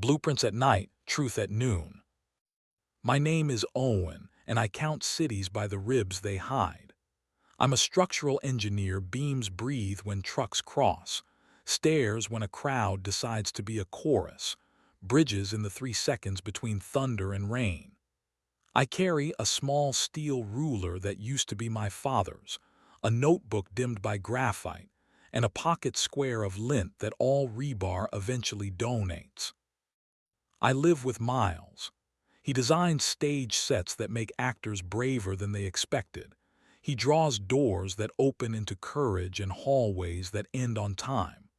Blueprints at night, truth at noon. My name is Owen, and I count cities by the ribs they hide. I'm a structural engineer, beams breathe when trucks cross, stairs when a crowd decides to be a chorus, bridges in the 3 seconds between thunder and rain. I carry a small steel ruler that used to be my father's, a notebook dimmed by graphite, and a pocket square of lint that all rebar eventually donates. I live with Miles. He designs stage sets that make actors braver than they expected. He draws doors that open into courage and hallways that end on time.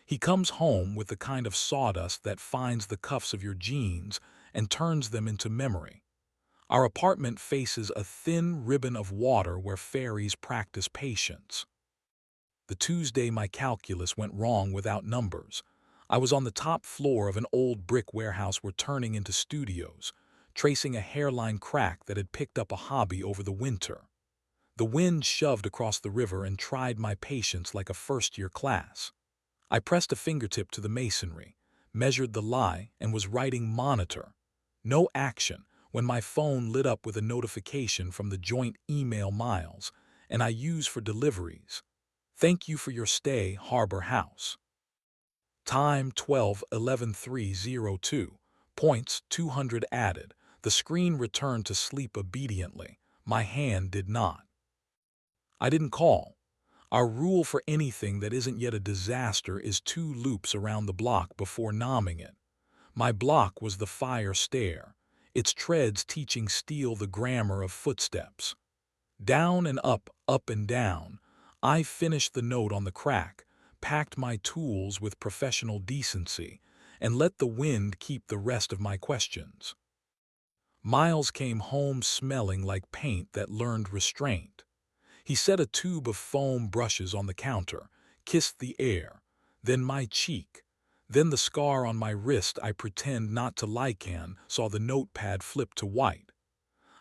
He comes home with the kind of sawdust that finds the cuffs of your jeans and turns them into memory. Our apartment faces a thin ribbon of water where fairies practice patience. The Tuesday my calculus went wrong without numbers. I was on the top floor of an old brick warehouse we're turning into studios, tracing a hairline crack that had picked up a hobby over the winter. The wind shoved across the river and tried my patience like a first-year class. I pressed a fingertip to the masonry, measured the lie, and was writing monitor. No action when my phone lit up with a notification from the joint email Miles, and I use for deliveries. Thank you for your stay, Harbor House. Time 12:11:302. Points 200 added. The screen returned to sleep obediently. My hand did not. I didn't call. Our rule for anything that isn't yet a disaster is 2 loops around the block before nomming it. My block was the fire stair, its treads teaching steel the grammar of footsteps. Down and up and down. I finished the note on the crack, packed my tools with professional decency, and let the wind keep the rest of my questions. Miles came home smelling like paint that learned restraint. He set a tube of foam brushes on the counter, kissed the air, then my cheek, then the scar on my wrist I pretend not to like and saw the notepad flip to white.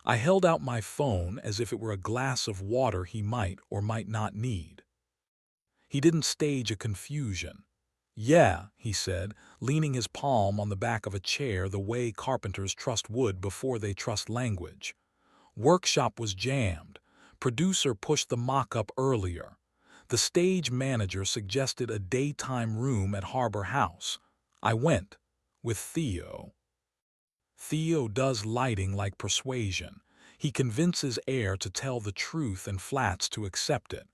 I held out my phone as if it were a glass of water he might or might not need. He didn't stage a confusion. Yeah, he said, leaning his palm on the back of a chair the way carpenters trust wood before they trust language. Workshop was jammed. Producer pushed the mock-up earlier. The stage manager suggested a daytime room at Harbor House. I went, with Theo. Theo does lighting like persuasion. He convinces air to tell the truth and flats to accept it.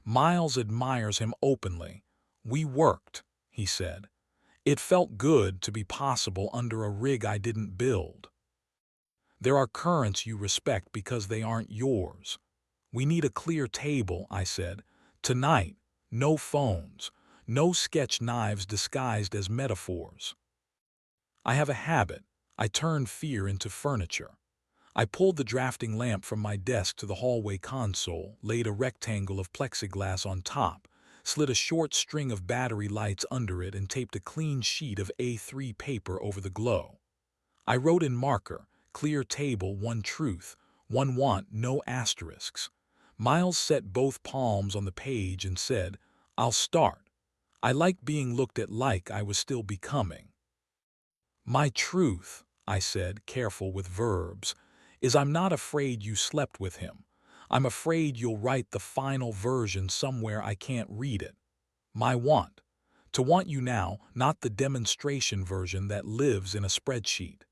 Miles admires him openly. We worked, he said. It felt good to be possible under a rig I didn't build. There are currents you respect because they aren't yours. We need a clear table, I said. Tonight, no phones, no sketch knives disguised as metaphors. I have a habit. I turn fear into furniture. I pulled the drafting lamp from my desk to the hallway console, laid a rectangle of plexiglass on top, slid a short string of battery lights under it, and taped a clean sheet of A3 paper over the glow. I wrote in marker, clear table, one truth, one want, no asterisks. Miles set both palms on the page and said, I'll start. I like being looked at like I was still becoming. My truth, I said, careful with verbs, is I'm not afraid you slept with him. I'm afraid you'll write the final version somewhere I can't read it. My want. To want you now, not the demonstration version that lives in a spreadsheet.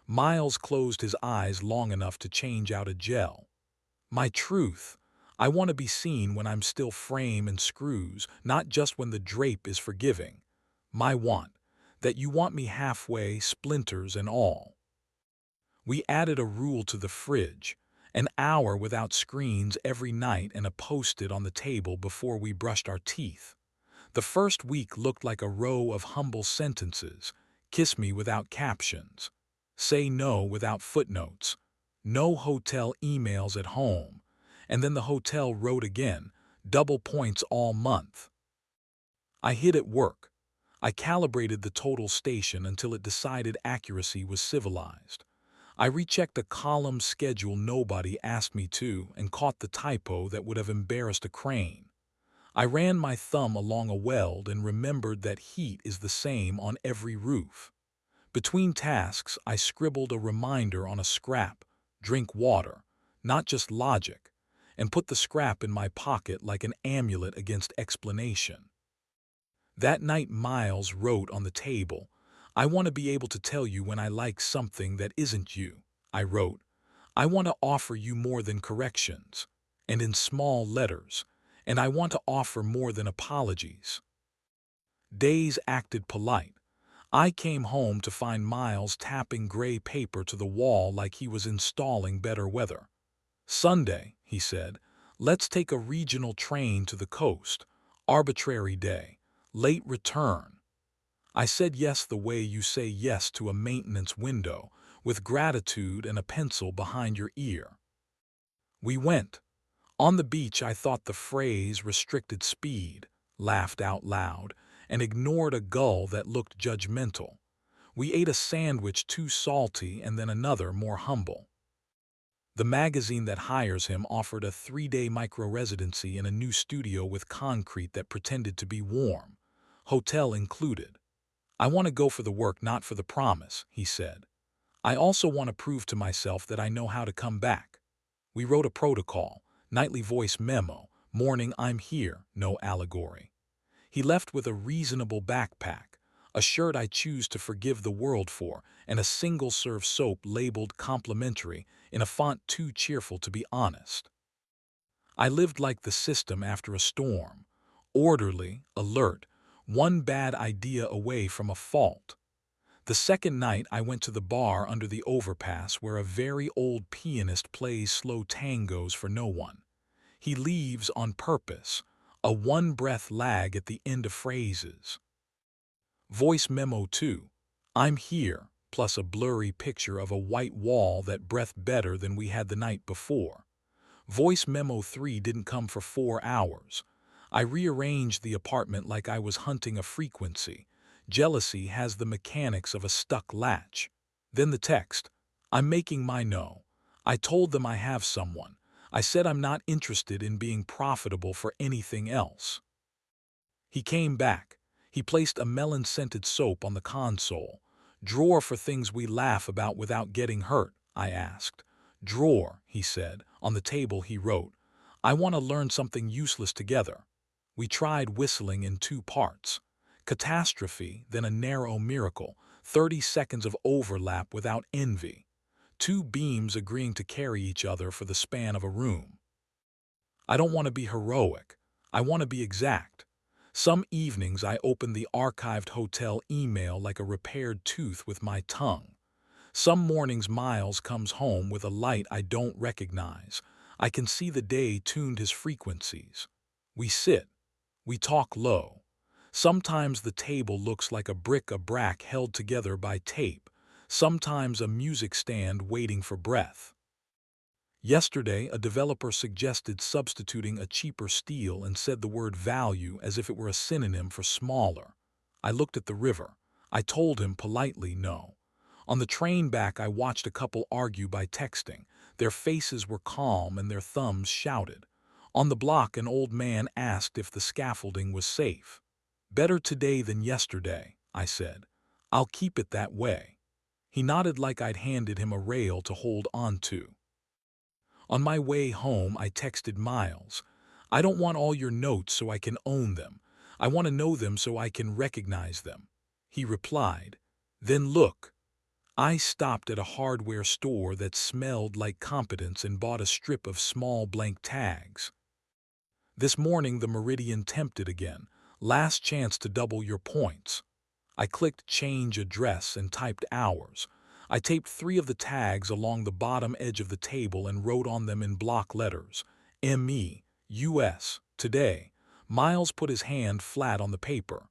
Miles closed his eyes long enough to change out a gel. My truth. I want to be seen when I'm still frame and screws, not just when the drape is forgiving. My want. That you want me halfway, splinters and all. We added a rule to the fridge, an hour without screens every night and a post-it on the table before we brushed our teeth. The first week looked like a row of humble sentences. Kiss me without captions. Say no without footnotes. No hotel emails at home. And then the hotel wrote again, double points all month. I hid at work. I calibrated the total station until it decided accuracy was civilized. I rechecked a column schedule nobody asked me to and caught the typo that would have embarrassed a crane. I ran my thumb along a weld and remembered that heat is the same on every roof. Between tasks, I scribbled a reminder on a scrap, drink water, not just logic, and put the scrap in my pocket like an amulet against explanation. That night Miles wrote on the table, I want to be able to tell you when I like something that isn't you. I wrote, I want to offer you more than corrections, and in small letters, and I want to offer more than apologies. Days acted polite. I came home to find Miles tapping gray paper to the wall like he was installing better weather. Sunday, he said, let's take a regional train to the coast. Arbitrary day. Late return. I said yes the way you say yes to a maintenance window, with gratitude and a pencil behind your ear. We went. On the beach I thought the phrase restricted speed, laughed out loud, and ignored a gull that looked judgmental. We ate a sandwich too salty and then another more humble. The magazine that hires him offered a 3-day micro-residency in a new studio with concrete that pretended to be warm, hotel included. I want to go for the work, not for the promise, he said. I also want to prove to myself that I know how to come back. We wrote a protocol, nightly voice memo, morning I'm here, no allegory. He left with a reasonable backpack, a shirt I choose to forgive the world for, and a single-serve soap labeled complimentary in a font too cheerful to be honest. I lived like the system after a storm, orderly, alert, one bad idea away from a fault. The second night I went to the bar under the overpass where a very old pianist plays slow tangos for no one. He leaves on purpose, a one-breath lag at the end of phrases. Voice memo 2. I'm here, plus a blurry picture of a white wall that breathed better than we had the night before. Voice memo 3 didn't come for 4 hours. I rearranged the apartment like I was hunting a frequency. Jealousy has the mechanics of a stuck latch. Then the text. I'm making my no. I told them I have someone. I said I'm not interested in being profitable for anything else. He came back. He placed a melon-scented soap on the console. Drawer for things we laugh about without getting hurt, I asked. Drawer, he said. On the table he wrote, I want to learn something useless together. We tried whistling in 2 parts. Catastrophe, then a narrow miracle, 30 seconds of overlap without envy. 2 beams agreeing to carry each other for the span of a room. I don't want to be heroic. I want to be exact. Some evenings I open the archived hotel email like a repaired tooth with my tongue. Some mornings Miles comes home with a light I don't recognize. I can see the day tuned his frequencies. We sit. We talk low. Sometimes the table looks like a bric-a-brac held together by tape. Sometimes a music stand waiting for breath. Yesterday, a developer suggested substituting a cheaper steel and said the word value as if it were a synonym for smaller. I looked at the river. I told him politely no. On the train back, I watched a couple argue by texting. Their faces were calm and their thumbs shouted. On the block, an old man asked if the scaffolding was safe. Better today than yesterday, I said. I'll keep it that way. He nodded like I'd handed him a rail to hold on to. On my way home, I texted Miles. I don't want all your notes so I can own them. I want to know them so I can recognize them. He replied, then look. I stopped at a hardware store that smelled like competence and bought a strip of small blank tags. This morning the Meridian tempted again. Last chance to double your points. I clicked change address and typed hours. I taped 3 of the tags along the bottom edge of the table and wrote on them in block letters, ME, US, today. Miles put his hand flat on the paper.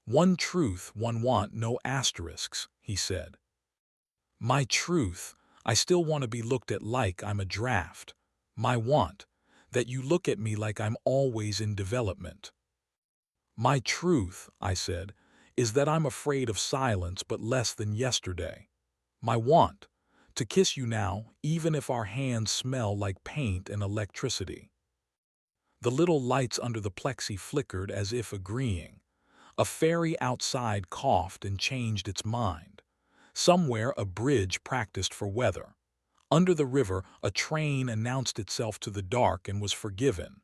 One truth, one want, no asterisks, he said. My truth, I still want to be looked at like I'm a draft. My want, that you look at me like I'm always in development. My truth, I said, is that I'm afraid of silence but less than yesterday. My want, to kiss you now, even if our hands smell like paint and electricity. The little lights under the plexi flickered as if agreeing. A fairy outside coughed and changed its mind. Somewhere a bridge practiced for weather. Under the river, a train announced itself to the dark and was forgiven.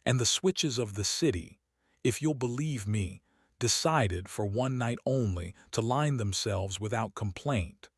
And the switches of the city, if you'll believe me, decided for one night only to line themselves without complaint.